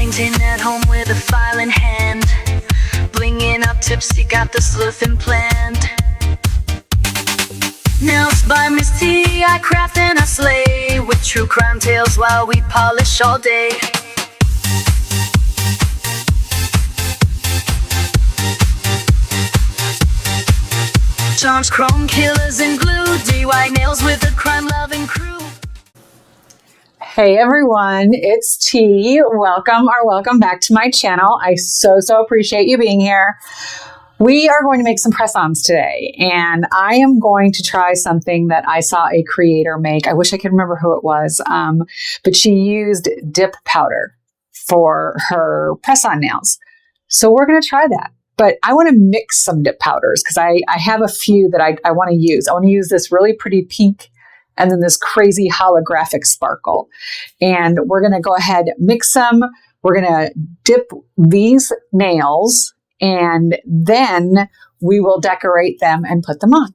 painting at home with a file in hand, blinging up tipsy, got the sleuthing planned. NailsByMisTe, I craft and I slay, with true crime tales while we polish all day. Charms, chrome killers, and glue, DIY nails with a crime-loving crew. Hey everyone, it's T. Welcome back to my channel. I so appreciate you being here. We are going to make some press-ons today, and I am going to try something that I saw a creator make. I wish I could remember who it was, but she used dip powder for her press-on nails. So we're going to try that. But I want to mix some dip powders because I have a few that I want to use. I want to use this really pretty pink and then this crazy holographic sparkle. And we're going to go ahead, mix them. We're going to dip these nails and then we will decorate them and put them on.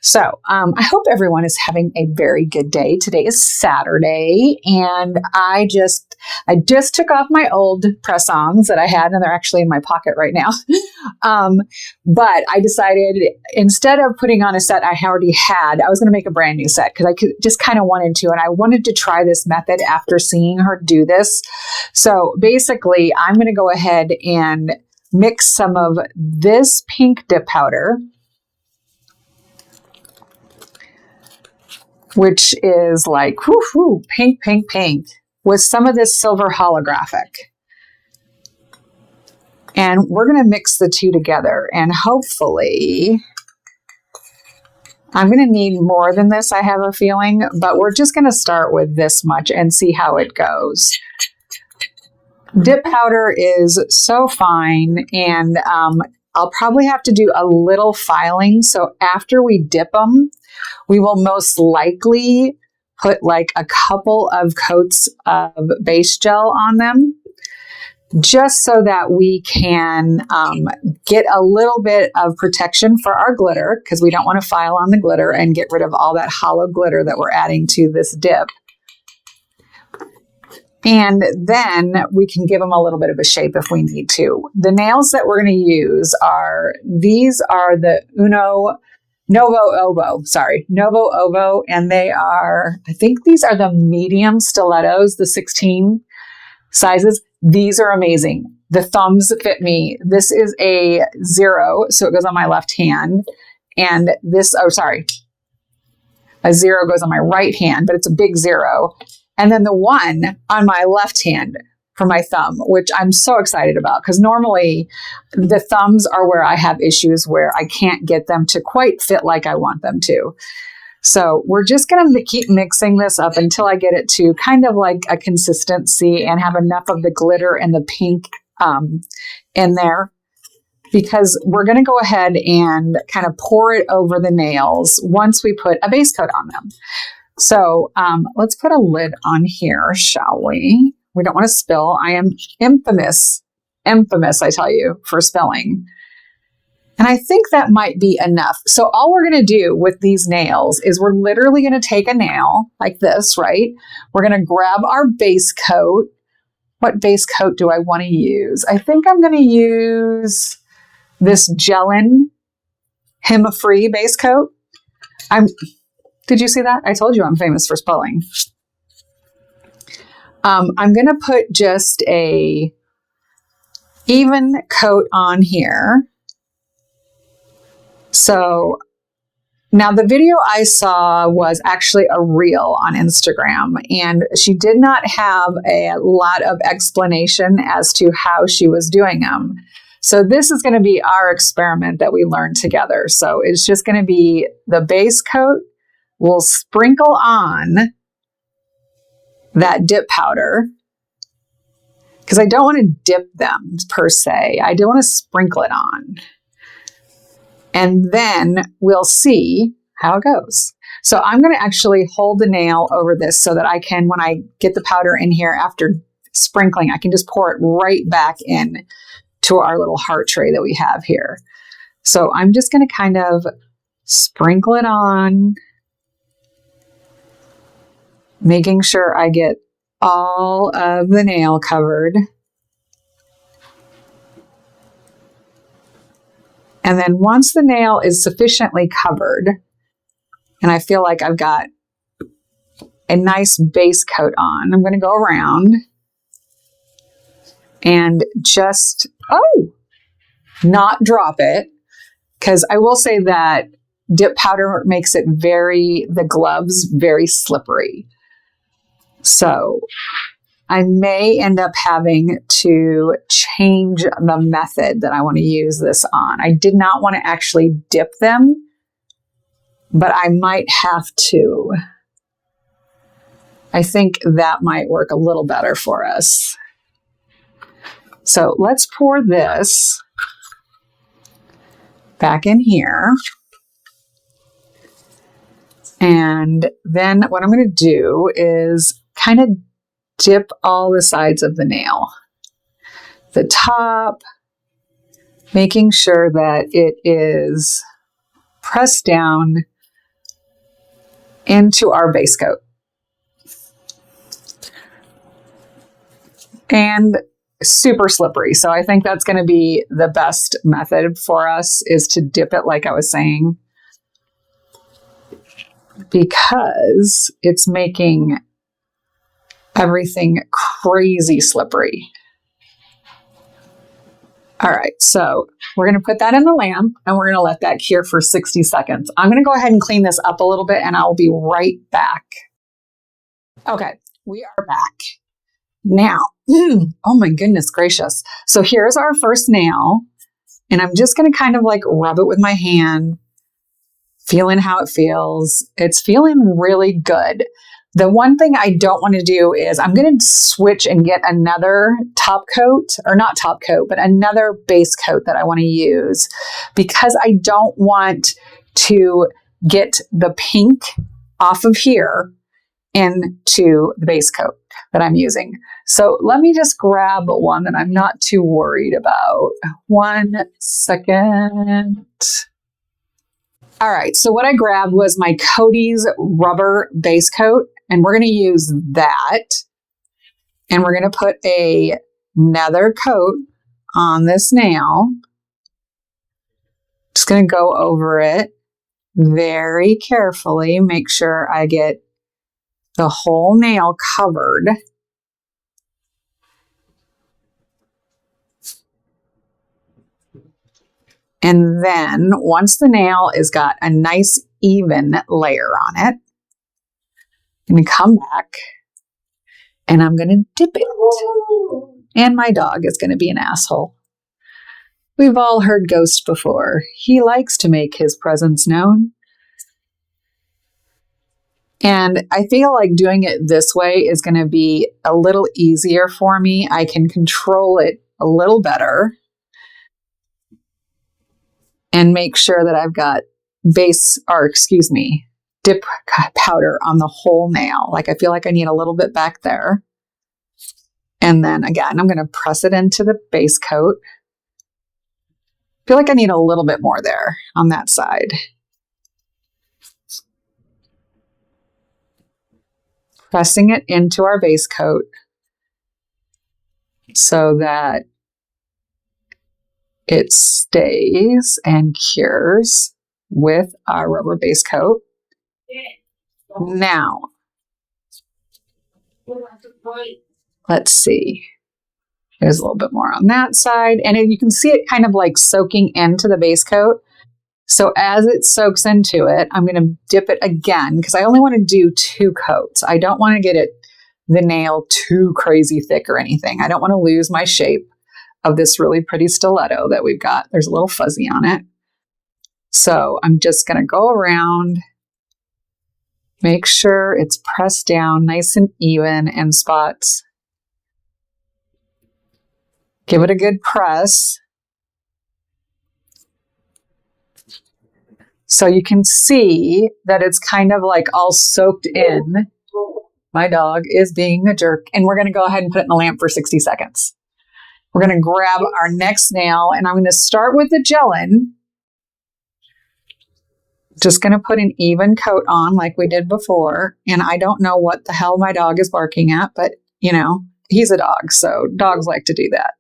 So I hope everyone is having a very good day. Today is Saturday, and I just took off my old press-ons that I had, and they're actually in my pocket right now. But I decided instead of putting on a set I already had, I was going to make a brand new set because I just kind of wanted to, and I wanted to try this method after seeing her do this. So basically, I'm going to go ahead and mix some of this pink dip powder, which is like pink, with some of this silver holographic. And we're going to mix the two together, and hopefully I'm going to need more than this, I have a feeling, but we're just going to start with this much and see how it goes. Dip powder is so fine, and I'll probably have to do a little filing. So after we dip them, we will most likely put like a couple of coats of base gel on them, just so that we can get a little bit of protection for our glitter, because we don't want to file on the glitter and get rid of all that hollow glitter that we're adding to this dip. And then we can give them a little bit of a shape if we need to. The nails that we're going to use these are the Novo Ovo, and they are, I think these are the medium stilettos, the 16 sizes. These are amazing. The thumbs fit me. This is a 0, so it goes on my left hand, and this, a 0 goes on my right hand, but it's a big 0. And then the 1 on my left hand for my thumb, which I'm so excited about because normally the thumbs are where I have issues where I can't get them to quite fit like I want them to. So we're just going to keep mixing this up until I get it to kind of like a consistency and have enough of the glitter and the pink in there, because we're going to go ahead and kind of pour it over the nails once we put a base coat on them. So let's put a lid on here, shall we? We don't want to spill. I am infamous, I tell you, for spilling. And I think that might be enough. So all we're going to do with these nails is we're literally going to take a nail like this, right? We're going to grab our base coat. What base coat do I want to use? I think I'm going to use this Gelin Hema-free base coat. Did you see that? I told you I'm famous for spelling. I'm going to put just a even coat on here. So now the video I saw was actually a reel on Instagram, and she did not have a lot of explanation as to how she was doing them. So this is going to be our experiment that we learned together. So it's just going to be the base coat. We'll sprinkle on that dip powder because I don't want to dip them per se. I don't want to sprinkle it on. And then we'll see how it goes. So I'm going to actually hold the nail over this so that I can, when I get the powder in here after sprinkling, I can just pour it right back in to our little heart tray that we have here. So I'm just going to kind of sprinkle it on, making sure I get all of the nail covered. And then once the nail is sufficiently covered, and I feel like I've got a nice base coat on, I'm going to go around and just, not drop it. Because I will say that dip powder makes it the gloves very slippery. So I may end up having to change the method that I want to use this on. I did not want to actually dip them, but I might have to. I think that might work a little better for us. So let's pour this back in here. And then what I'm going to do is kind of dip all the sides of the nail. The top, making sure that it is pressed down into our base coat. And super slippery. So I think that's going to be the best method for us, is to dip it like I was saying, because it's making everything crazy slippery. All right, so we're going to put that in the lamp and we're going to let that cure for 60 seconds. I'm going to go ahead and clean this up a little bit and I'll be right back. Okay, we are back. Now, oh my goodness gracious. So here's our first nail, and I'm just going to kind of like rub it with my hand, feeling how it feels. It's feeling really good. The one thing I don't want to do is I'm going to switch and get another top coat, or not top coat, but another base coat that I want to use, because I don't want to get the pink off of here into the base coat that I'm using. So let me just grab one that I'm not too worried about. 1 second. All right, so what I grabbed was my Cody's rubber base coat, and we're going to use that. And we're going to put another coat on this nail. Just going to go over it very carefully, make sure I get the whole nail covered. And then once the nail has got a nice even layer on it, I'm going to come back and I'm going to dip it. And my dog is going to be an asshole. We've all heard Ghost before. He likes to make his presence known. And I feel like doing it this way is going to be a little easier for me. I can control it a little better and make sure that I've got dip powder on the whole nail. Like I feel like I need a little bit back there. And then again, I'm going to press it into the base coat. I feel like I need a little bit more there on that side. Pressing it into our base coat so that it stays and cures with our rubber base coat. Now, let's see. There's a little bit more on that side. And you can see it kind of like soaking into the base coat. So as it soaks into it, I'm going to dip it again because I only want to do 2 coats. I don't want to get the nail too crazy thick or anything. I don't want to lose my shape of this really pretty stiletto that we've got. There's a little fuzzy on it. So I'm just going to go around, make sure it's pressed down nice and even in spots. Give it a good press. So you can see that it's kind of like all soaked in. My dog is being a jerk. And we're going to go ahead and put it in the lamp for 60 seconds. We're going to grab our next nail, and I'm going to start with the gelin. Just going to put an even coat on like we did before. And I don't know what the hell my dog is barking at, but you know, he's a dog, so dogs like to do that.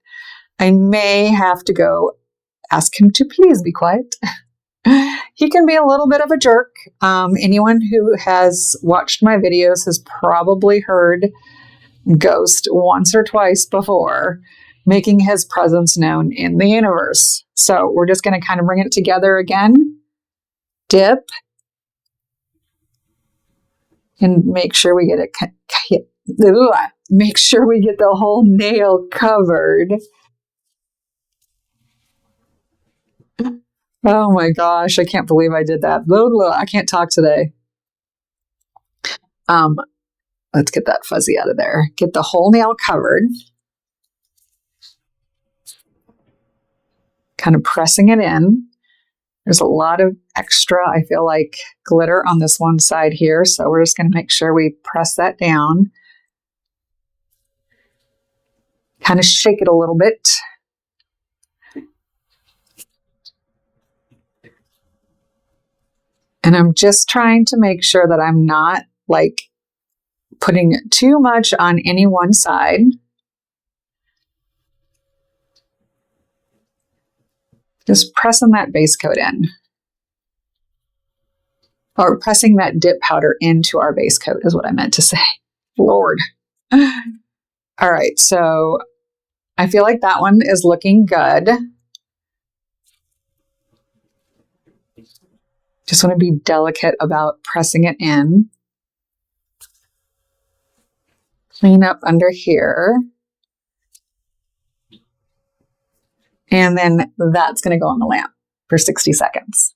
I may have to go ask him to please be quiet. He can be a little bit of a jerk. Anyone who has watched my videos has probably heard Ghost once or twice before, making his presence known in the universe. So we're just going to kind of bring it together again. Dip. And make sure we get it. Make sure we get the whole nail covered. Oh my gosh, I can't believe I did that. I can't talk today. Let's get that fuzzy out of there. Get the whole nail covered. Kind of pressing it in. There's a lot of extra, I feel like, glitter on this one side here. So we're just going to make sure we press that down. Kind of shake it a little bit. And I'm just trying to make sure that I'm not like putting too much on any one side. Just pressing that base coat in. Or pressing that dip powder into our base coat is what I meant to say. Lord. All right, so I feel like that one is looking good. Just want to be delicate about pressing it in. Clean up under here. And then that's going to go on the lamp for 60 seconds.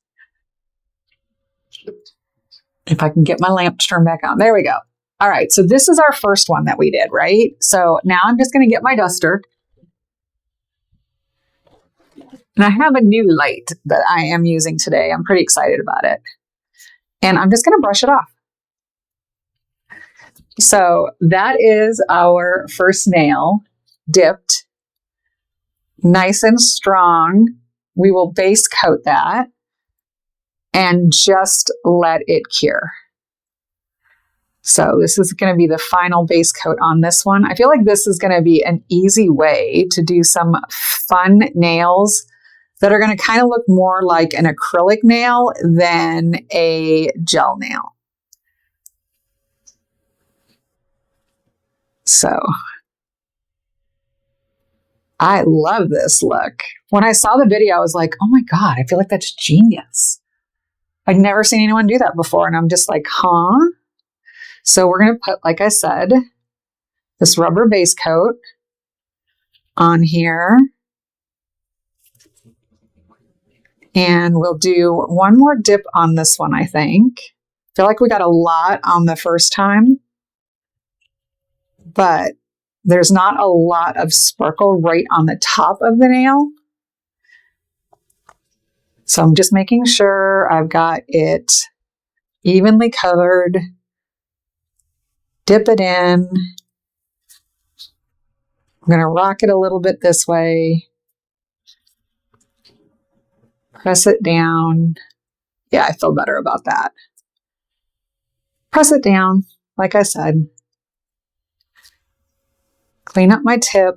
If I can get my lamp to turn back on. There we go. All right, so this is our first one that we did, right? So now I'm just going to get my duster. And I have a new light that I am using today. I'm pretty excited about it. And I'm just going to brush it off. So that is our first nail, dipped, nice and strong. We will base coat that and just let it cure. So this is going to be the final base coat on this one. I feel like this is going to be an easy way to do some fun nails that are going to kind of look more like an acrylic nail than a gel nail. So I love this look. When I saw the video, I was like, oh my God, I feel like that's genius. I'd never seen anyone do that before. And I'm just like, huh? So we're going to put, like I said, this rubber base coat on here. And we'll do one more dip on this one, I think. I feel like we got a lot on the first time, but there's not a lot of sparkle right on the top of the nail. So I'm just making sure I've got it evenly covered. Dip it in. I'm going to rock it a little bit this way. Press it down. Yeah, I feel better about that. Press it down, like I said. Clean up my tip.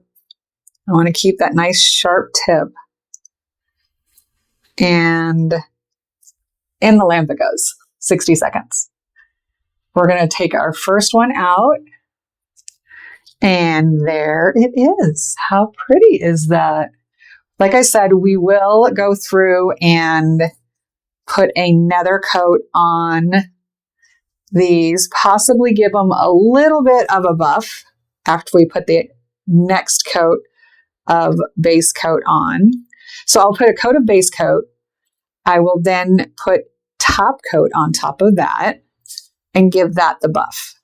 I want to keep that nice sharp tip. And in the lamp it goes. 60 seconds. We're going to take our first one out. And there it is. How pretty is that? Like I said, we will go through and put another coat on these, possibly give them a little bit of a buff after we put the next coat of base coat on. So I'll put a coat of base coat. I will then put top coat on top of that and give that the buff.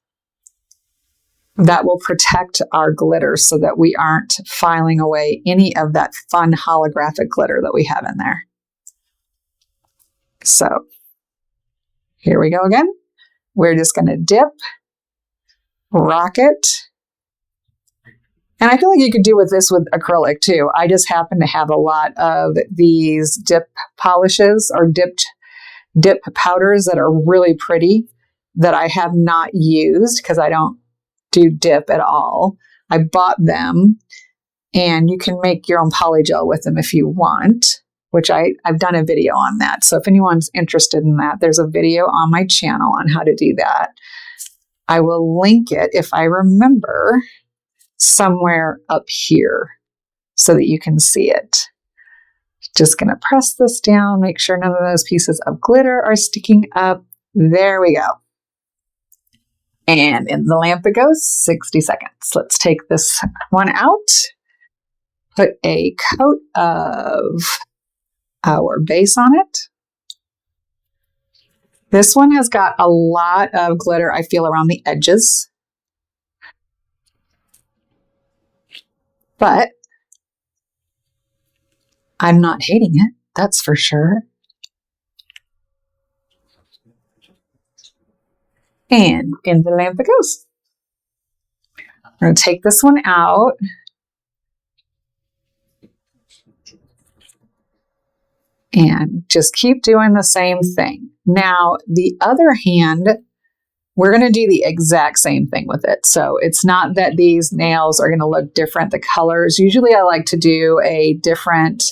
That will protect our glitter so that we aren't filing away any of that fun holographic glitter that we have in there. So here we go again. We're just going to dip, rock it. And I feel like you could do with this with acrylic too. I just happen to have a lot of these dip polishes or dip powders that are really pretty that I have not used because I don't do dip at all. I bought them and you can make your own polygel with them if you want. which I've done a video on that. So if anyone's interested in that, there's a video on my channel on how to do that. I will link it, if I remember, somewhere up here so that you can see it. Just going to press this down, make sure none of those pieces of glitter are sticking up. There we go. And in the lamp it goes, 60 seconds. Let's take this one out, put a coat of our base on it. This one has got a lot of glitter, I feel, around the edges. But I'm not hating it, that's for sure. And in the lamp it goes. I'm going to take this one out. And just keep doing the same thing. Now, the other hand, we're going to do the exact same thing with it. So it's not that these nails are going to look different, the colors. Usually I like to do a different,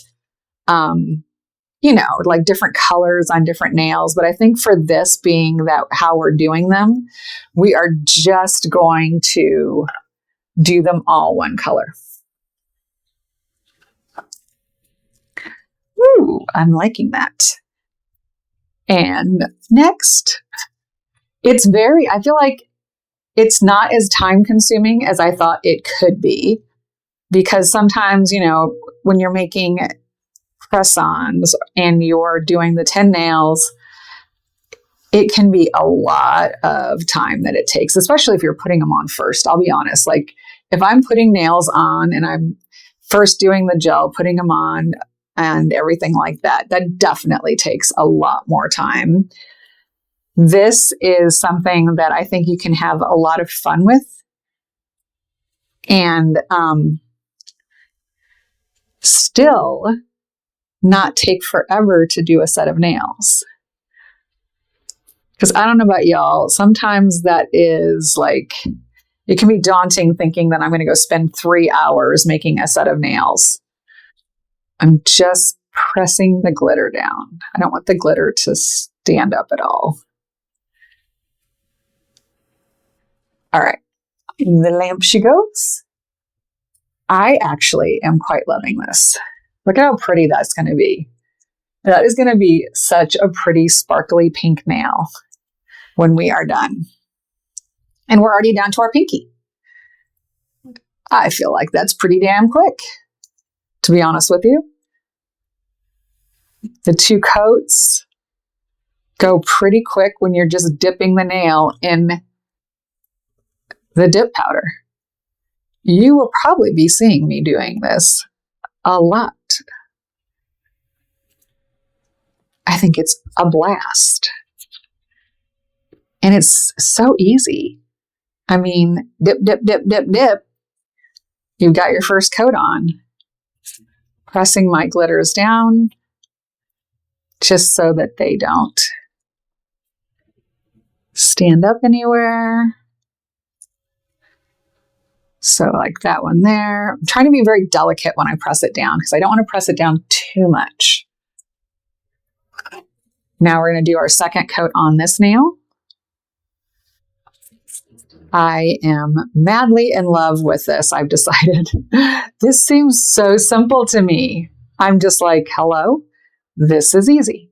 like different colors on different nails. But I think for this being that how we're doing them, we are just going to do them all one color. Ooh, I'm liking that. And next, I feel like it's not as time consuming as I thought it could be, because sometimes, when you're making press-ons and you're doing the 10 nails, it can be a lot of time that it takes, especially if you're putting them on first. I'll be honest, like if I'm putting nails on and I'm first doing the gel, putting them on, and everything like that, that definitely takes a lot more time. This is something that I think you can have a lot of fun with and still not take forever to do a set of nails. Because I don't know about y'all, sometimes that is like, it can be daunting thinking that I'm going to go spend 3 hours making a set of nails. I'm just pressing the glitter down. I don't want the glitter to stand up at all. All right, in the lamp she goes. I actually am quite loving this. Look at how pretty that's going to be. That is going to be such a pretty sparkly pink nail when we are done. And we're already down to our pinky. I feel like that's pretty damn quick, to be honest with you. The 2 coats go pretty quick when you're just dipping the nail in the dip powder. You will probably be seeing me doing this a lot. I think it's a blast. And it's so easy. I mean, dip, dip, dip, dip, dip. You've got your first coat on. Pressing my glitters down just so that they don't stand up anywhere. So like that one there. I'm trying to be very delicate when I press it down because I don't want to press it down too much. Now we're going to do our second coat on this nail. I am madly in love with this. I've decided this seems so simple to me. I'm just like, hello, this is easy.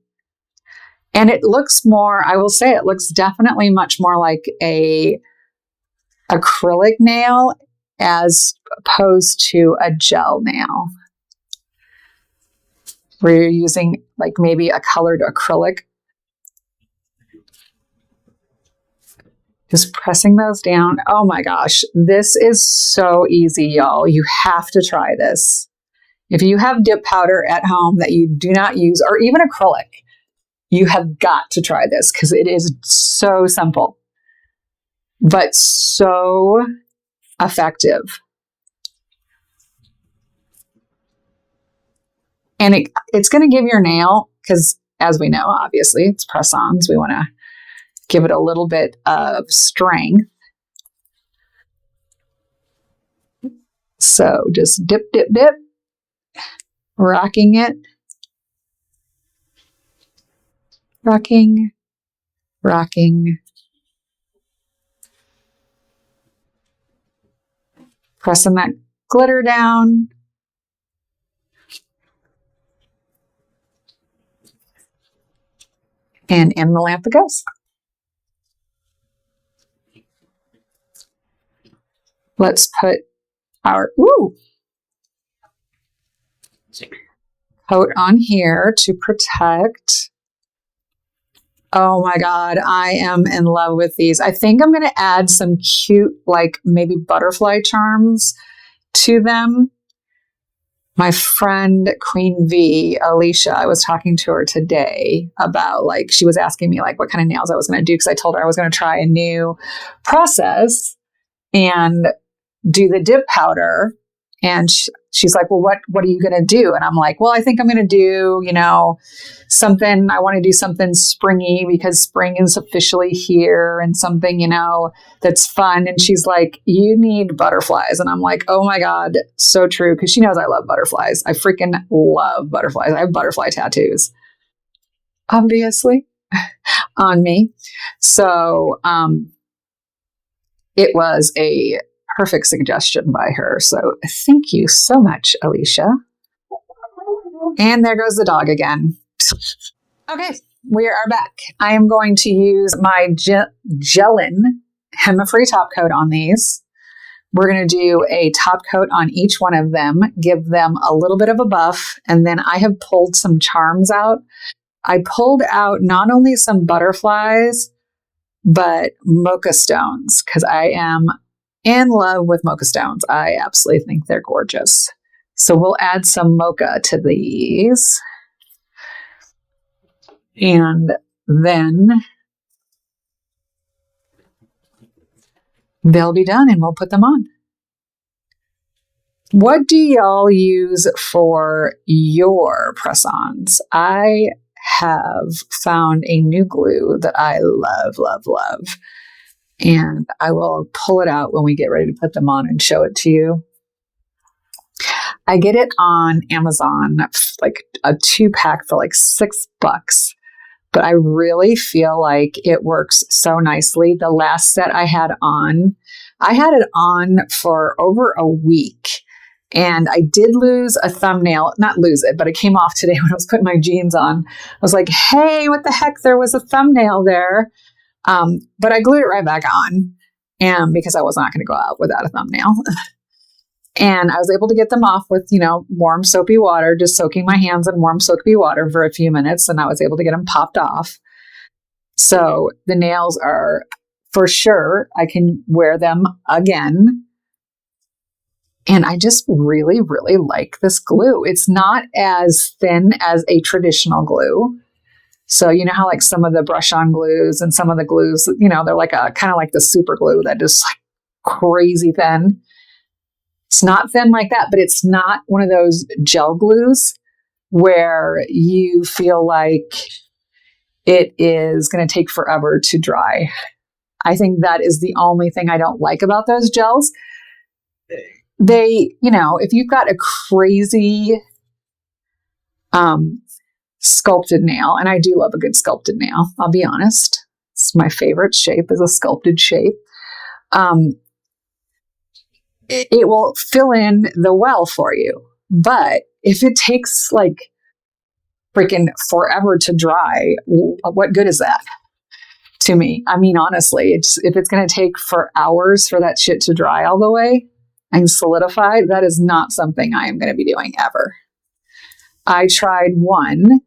And it looks more, I will say it looks definitely much more like a acrylic nail as opposed to a gel nail. Where you're using like maybe a colored acrylic. Just pressing those down. Oh my gosh, this is so easy, y'all. You have to try this. If you have dip powder at home that you do not use, or even acrylic, you have got to try this because it is so simple, but so effective. And it's going to give your nail, because as we know, obviously, it's press-ons. We want to give it a little bit of strength. So just dip, dip, dip, rocking it. Rocking, rocking. Pressing that glitter down. And in the lamp it goes. Let's put our coat on here to protect. Oh my God, I am in love with these. I think I'm going to add some cute, like maybe butterfly charms to them. My friend Queen V, Alicia, I was talking to her today about like, she was asking me like what kind of nails I was going to do because I told her I was going to try a new process and do the dip powder. And she's like, well, what are you going to do? And I'm like, well, I think I'm going to do, something. I want to do something springy because spring is officially here and something, that's fun. And she's like, you need butterflies. And I'm like, oh my God, so true. Because she knows I love butterflies. I freaking love butterflies. I have butterfly tattoos, obviously, on me. So it was a perfect suggestion by her. So thank you so much, Alicia. And there goes the dog again. Okay, we are back. I am going to use my Gelin Hema-free top coat on these. We're going to do a top coat on each one of them, give them a little bit of a buff, and then I have pulled some charms out. I pulled out not only some butterflies, but mocha stones, because I am in love with mocha stones. I absolutely think they're gorgeous. So we'll add some mocha to these. And then they'll be done and we'll put them on. What do y'all use for your press-ons? I have found a new glue that I love, love, love. And I will pull it out when we get ready to put them on and show it to you. I get it on Amazon, like a 2-pack for like $6. But I really feel like it works so nicely. The last set I had it on for over a week. And I did lose a thumbnail, not lose it, but it came off today when I was putting my jeans on. I was like, hey, what the heck? There was a thumbnail there. But I glued it right back on, and because I was not going to go out without a thumbnail. And I was able to get them off with, warm soapy water, just soaking my hands in warm soapy water for a few minutes. And I was able to get them popped off. So the nails are for sure, I can wear them again. And I just really, really like this glue. It's not as thin as a traditional glue. So you know how like some of the brush-on glues and some of the glues, they're like a kind of like the super glue that is like crazy thin. It's not thin like that, but it's not one of those gel glues where you feel like it is going to take forever to dry. I think that is the only thing I don't like about those gels. They, if you've got a crazy sculpted nail, and I do love a good sculpted nail, I'll be honest. It's my favorite shape is a sculpted shape. It will fill in the well for you. But if it takes like freaking forever to dry, what good is that to me? I mean, honestly, if it's going to take for hours for that shit to dry all the way and solidify, that is not something I am going to be doing ever. I tried one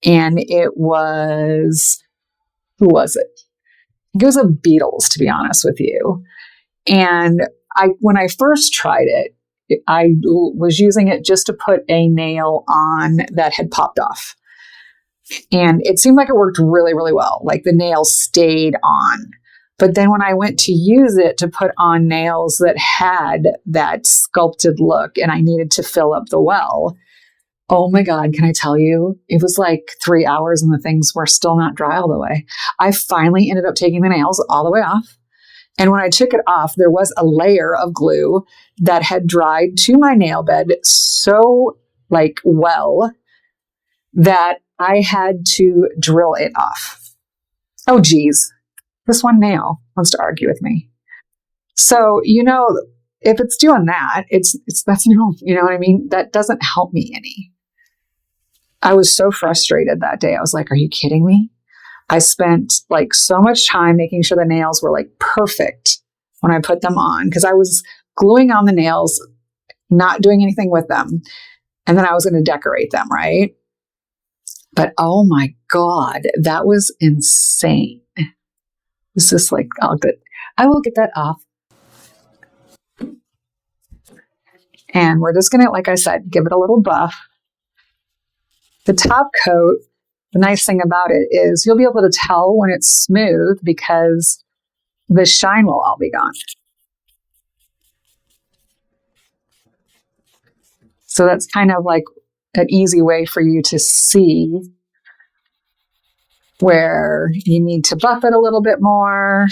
and it was, who was it? It was a Beatles, to be honest with you. And when I first tried it, I was using it just to put a nail on that had popped off. And it seemed like it worked really, really well. Like the nail stayed on. But then when I went to use it to put on nails that had that sculpted look and I needed to fill up the well, oh my God, can I tell you? It was like 3 hours and the things were still not dry all the way. I finally ended up taking the nails all the way off. And when I took it off, there was a layer of glue that had dried to my nail bed so like well that I had to drill it off. Oh, geez. This one nail wants to argue with me. So, if it's doing that, that's no, you know what I mean? That doesn't help me any. I was so frustrated that day. I was like, are you kidding me? I spent like so much time making sure the nails were like perfect when I put them on, because I was gluing on the nails, not doing anything with them. And then I was going to decorate them, right? But oh my God, that was insane. It's just like, I will get that off. And we're just going to, like I said, give it a little buff. The top coat, the nice thing about it is you'll be able to tell when it's smooth because the shine will all be gone. So that's kind of like an easy way for you to see where you need to buff it a little bit more,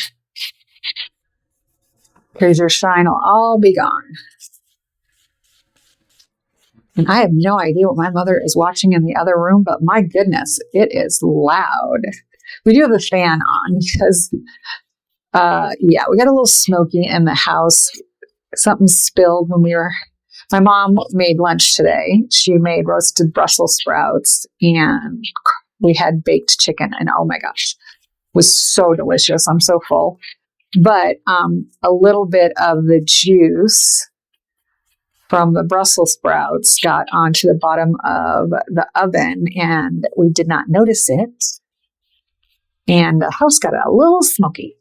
because your shine will all be gone. And I have no idea what my mother is watching in the other room, but my goodness, it is loud. We do have the fan on because, we got a little smoky in the house. Something spilled when my mom made lunch today. She made roasted Brussels sprouts and we had baked chicken, and oh my gosh, it was so delicious. I'm so full. But a little bit of the juice from the Brussels sprouts got onto the bottom of the oven and we did not notice it. And the house got a little smoky.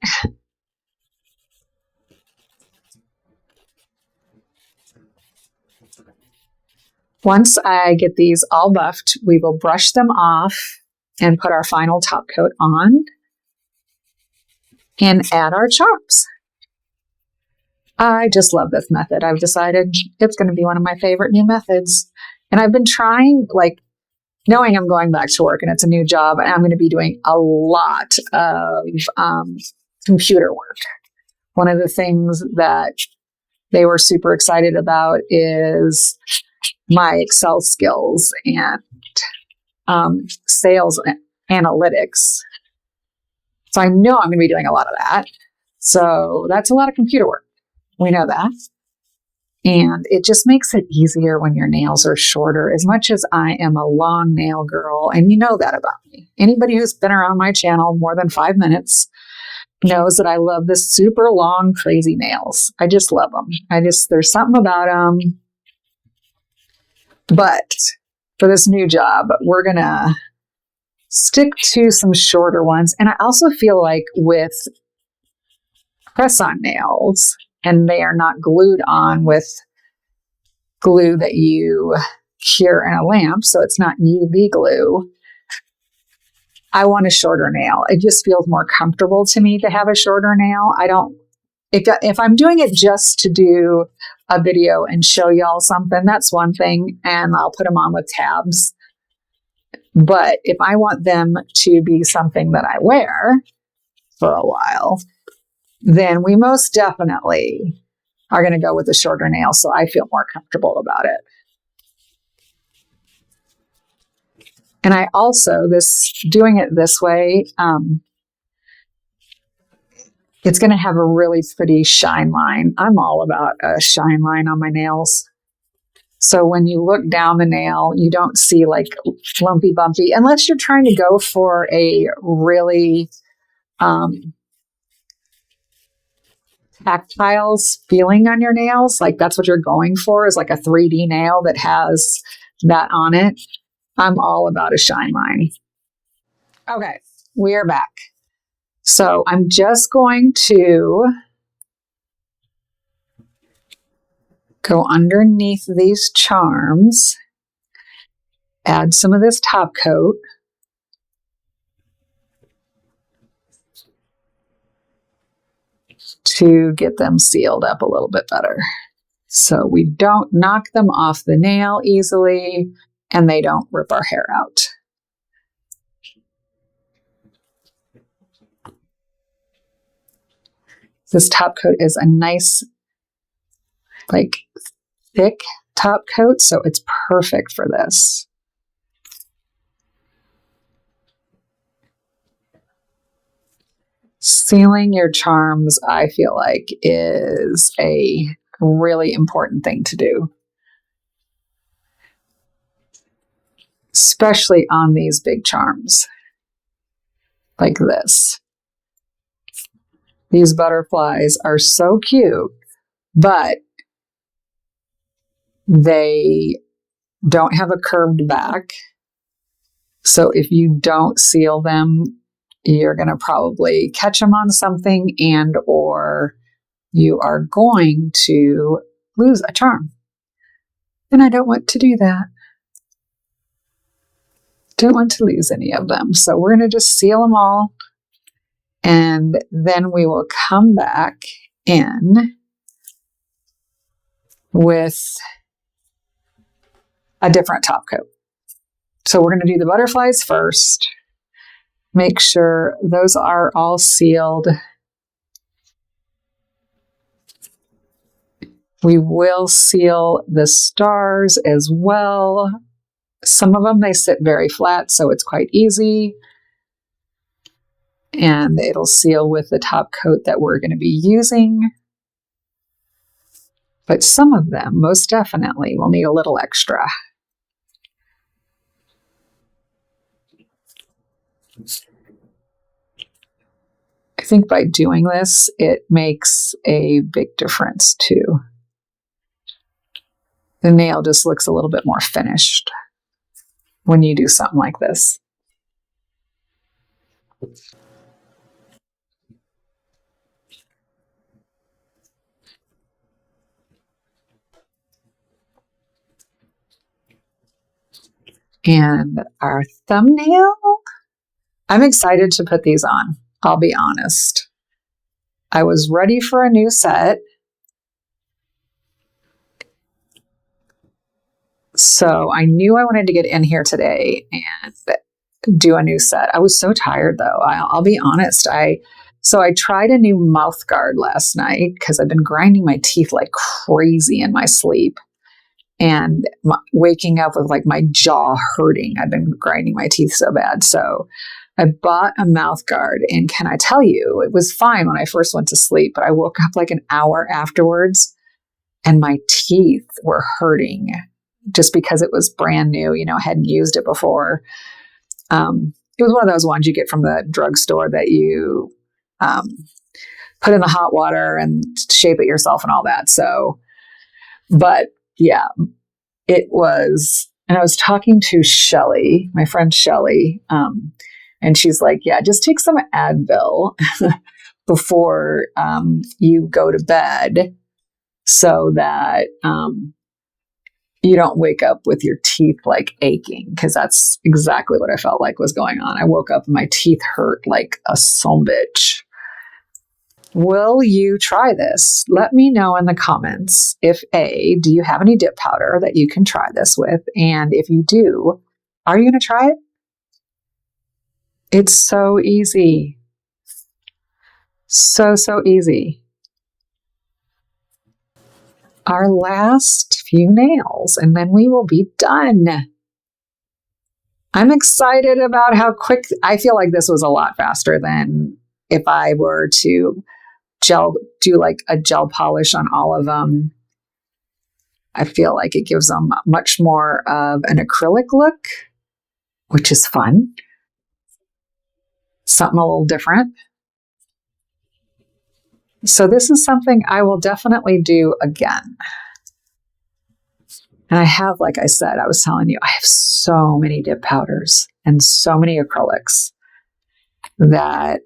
Once I get these all buffed, we will brush them off and put our final top coat on and add our chops. I just love this method. I've decided it's going to be one of my favorite new methods. And I've been trying, like, knowing I'm going back to work and it's a new job, and I'm going to be doing a lot of computer work. One of the things that they were super excited about is my Excel skills and sales analytics. So I know I'm going to be doing a lot of that. So that's a lot of computer work. We know that. And it just makes it easier when your nails are shorter, as much as I am a long nail girl. And you know that about me. Anybody who's been around my channel more than 5 minutes knows that I love the super long, crazy nails. I just love them. There's something about them. But for this new job, we're going to stick to some shorter ones. And I also feel like with press-on nails, and they are not glued on with glue that you cure in a lamp, so it's not UV glue, I want a shorter nail. It just feels more comfortable to me to have a shorter nail. If I'm doing it just to do a video and show y'all something, that's one thing, and I'll put them on with tabs. But if I want them to be something that I wear for a while, then we most definitely are going to go with a shorter nail, so I feel more comfortable about it. And I also, doing it this way, it's going to have a really pretty shine line. I'm all about a shine line on my nails. So when you look down the nail, you don't see like lumpy bumpy, unless you're trying to go for a really tactile feeling on your nails. Like that's what you're going for, is like a 3D nail that has that on it. I'm all about a shine line. Okay, we are back. So I'm just going to go underneath these charms, add some of this top coat, to get them sealed up a little bit better. So we don't knock them off the nail easily and they don't rip our hair out. This top coat is a nice, like, thick top coat, so it's perfect for this. Sealing your charms, I feel like, is a really important thing to do, especially on these big charms like this. These butterflies are so cute, but they don't have a curved back. So if you don't seal them, you're going to probably catch them on something, and or you are going to lose a charm. And I don't want to do that. Don't want to lose any of them. So we're going to just seal them all. And then we will come back in with a different top coat. So we're going to do the butterflies first. Make sure those are all sealed. We will seal the stars as well. Some of them, they sit very flat, so it's quite easy. And it'll seal with the top coat that we're going to be using. But some of them, most definitely, will need a little extra. I think by doing this, it makes a big difference too. The nail just looks a little bit more finished when you do something like this. And our thumbnail, I'm excited to put these on. I'll be honest. I was ready for a new set. So I knew I wanted to get in here today and do a new set. I was so tired though. I'll be honest. So I tried a new mouth guard last night because I've been grinding my teeth like crazy in my sleep and waking up with like my jaw hurting. I've been grinding my teeth so bad. So I bought a mouth guard, and can I tell you, it was fine when I first went to sleep, but I woke up like an hour afterwards and my teeth were hurting just because it was brand new. You know, I hadn't used it before. It was one of those ones you get from the drugstore that you put in the hot water and shape it yourself and all that. So, but yeah, it was, and I was talking to Shelly, my friend Shelly, and she's like, yeah, just take some Advil before you go to bed so that you don't wake up with your teeth like aching, because that's exactly what I felt like was going on. I woke up and my teeth hurt like a son bitch. Will you try this? Let me know in the comments if A, do you have any dip powder that you can try this with? And if you do, are you going to try it? It's so easy. So easy. Our last few nails, and then we will be done. I'm excited about how quick. I feel like this was a lot faster than if I were to do like a gel polish on all of them. I feel like it gives them much more of an acrylic look, which is fun. Something a little different. So this is something I will definitely do again. And I have, like I said, I was telling you, I have so many dip powders and so many acrylics that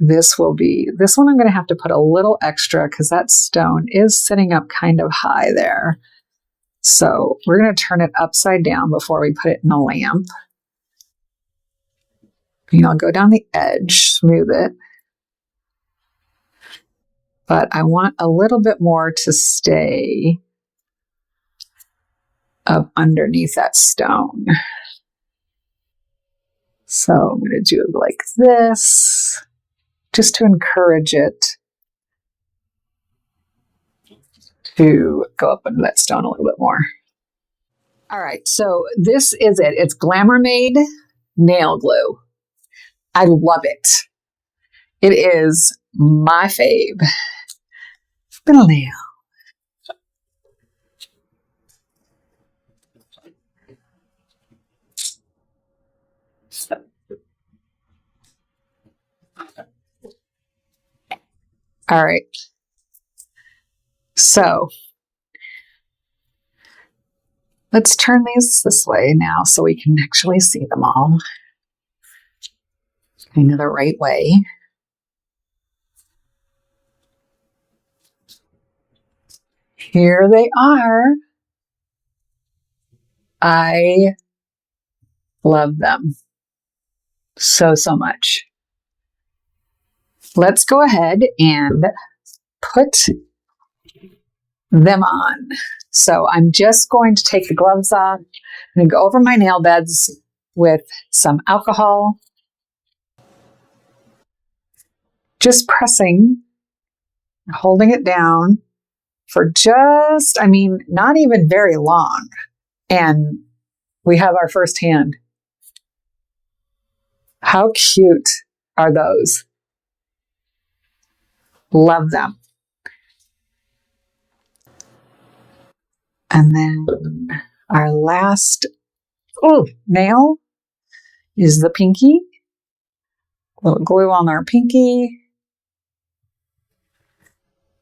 this one I'm going to have to put a little extra because that stone is sitting up kind of high there. So we're going to turn it upside down before we put it in the lamp. You know, I'll go down the edge, smooth it. But I want a little bit more to stay up underneath that stone. So I'm going to do it like this, just to encourage it to go up under that stone a little bit more. All right, so this is it. It's Glamour Made nail glue. I love it. It is my fave. Spinal nail. All right. So let's turn these this way now so we can actually see them all. Kind of the right way. Here they are. I love them so much. Let's go ahead and put them on. So I'm just going to take the gloves off. I'm going to go over my nail beds with some alcohol. Just pressing, holding it down for just, not even very long. And we have our first hand. How cute are those? Love them. And then our last nail is the pinky. A little glue on our pinky.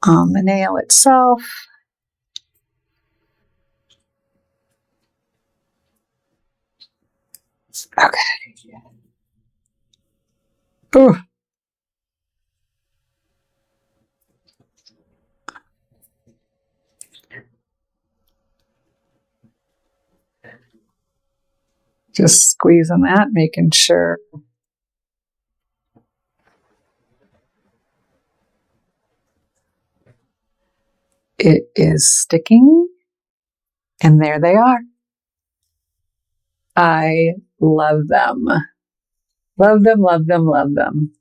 On the nail itself. Okay. Ooh. Just squeezing that, making sure it is sticking. And there they are. I love them. Love them, love them, love them.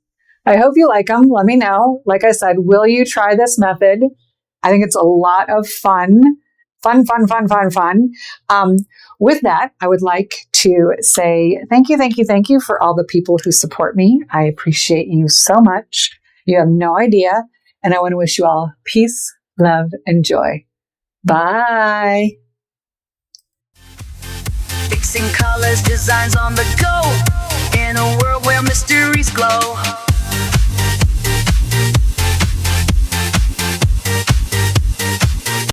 I hope you like them. Let me know. Like I said, will you try this method? I think it's a lot of fun. Fun. With that, I would like to say thank you for all the people who support me. I appreciate you so much. You have no idea. And I want to wish you all peace, love, and joy. Bye. Fixing colors, designs on the go. In a world where mysteries glow.